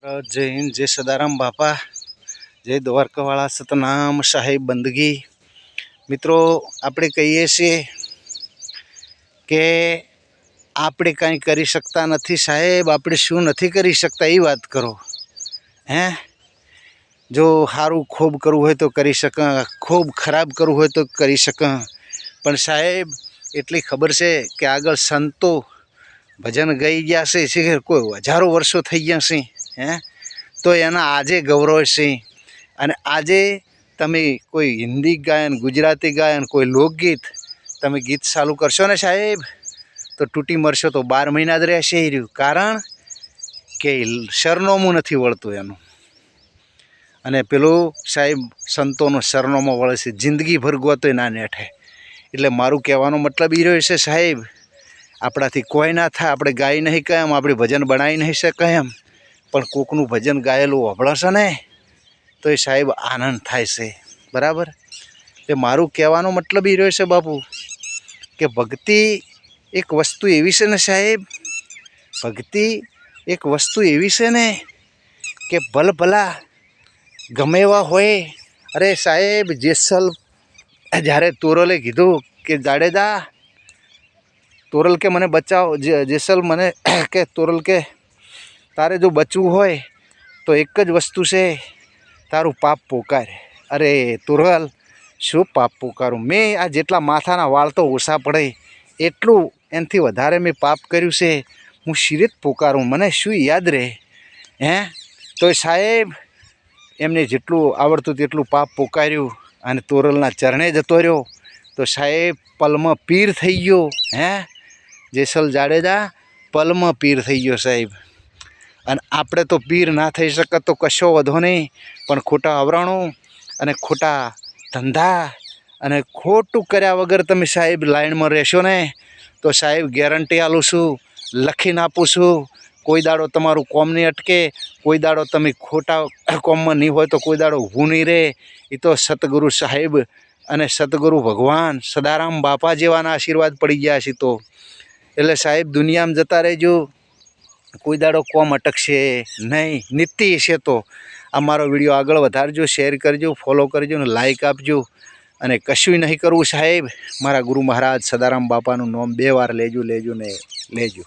जय हिंद, जय सदाराम बापा, जय द्वारकावाळा, सतनाम साहेब बंदगी। मित्रों, આપણે કહીએ છીએ કે આપણે કાંઈ કરી શકતા નથી સાહેબ, આપણે શું નથી કરી શકતા એ વાત કરો। હે, જો સારું ખૂબ કરવું હોય તો કરી શકે, ખૂબ ખરાબ કરવું હોય તો કરી શકે, પણ સાહેબ એટલી ખબર છે કે આગળ સંતો ભજન ગાઈ ગયા છે, કોઈ હજારો વર્ષો થઈ ગયા છે। હે, તો એના આજે ગૌરવ છે। અને આજે તમે કોઈ હિન્દી ગાયન, ગુજરાતી ગાયન, કોઈ લોકગીત તમે ગીત ચાલુ કરશો ને સાહેબ તો તૂટી મરશો, તો 12 મહિના જ રહેશે એ રહ્યું। કારણ કે સરનામું નથી વળતું એનું। અને પેલું સાહેબ સંતોનો સરનામું વળે છે, જિંદગીભર ગોતોય ના નેઠે। એટલે મારું કહેવાનો મતલબ એ રહ્યો છે સાહેબ, આપણાથી કોઈ ના થાય, આપણે ગાઈ નહીં કેમ, આપણે ભજન બનાવી નહીં શકે એમ, પણ કોકનું ભજન ગાયેલું સાંભળશે ને તો એ સાહેબ આનંદ થાય છે, બરાબર। એટલે મારું કહેવાનો મતલબ એ રહ્યો છે બાપુ કે ભક્તિ એક વસ્તુ એવી છે ને સાહેબ, ભક્તિ એક વસ્તુ એવી છે ને કે ભલભલા ગમે એવા હોય। અરે સાહેબ, જેસલ જ્યારે તોરલે કીધું કે જાડેજા, તોરલ કે મને બચાવો, જેસલ મને કે તોરલ કે તારે જો બચવું હોય તો એક જ વસ્તુ છે, તારું પાપ પોકાર। અરે તોરલ, શું પાપ પોકારું? મેં આ જેટલા માથાના વાળ તો ઓછા પડે એટલું એનાથી વધારે મેં પાપ કર્યું છે, હું શિરીત પોકારું, મને શું યાદ રહે? હે, તો સાહેબ એમને જેટલું આવડતું તેટલું પાપ પોકાર્યું અને તોરલના ચરણે જતો રહ્યો, તો સાહેબ પલમાં પીર થઈ ગયો। હે, જેસલ જાડેજા પલમાં પીર થઈ ગયો સાહેબ। અને આપણે તો પીર ના થઈ શકે તો કશો વધો નહીં, પણ ખોટા આવરણો અને ખોટા ધંધા અને ખોટું કર્યા વગર તમે સાહેબ લાઈનમાં રહેશો ને તો સાહેબ ગેરંટી આલું છું, લખીને આપું છું, કોઈ દાડો તમારું કોમ નહીં અટકે, કોઈ દાડો તમે ખોટા કોમમાં નહીં હોય તો કોઈ દાડો ઊભું નહીં રહે। એ તો સતગુરુ સાહેબ અને સતગુરુ ભગવાન સદારામ બાપા જેવાના આશીર્વાદ પડી ગયા છે। તો એટલે સાહેબ દુનિયામાં જતા રહેજો, કોઈ દાડો કોમ અટકશે નહીં, નીતિ છે। તો અમારો વિડીયો આગળ વધારજો, શેર કરજો, ફોલો કરજો અને લાઈક આપજો। અને કશું નહીં કરવું સાહેબ, મારા ગુરુ મહારાજ સદારામ બાપાનું નામ 2 વાર લેજો ને લેજો।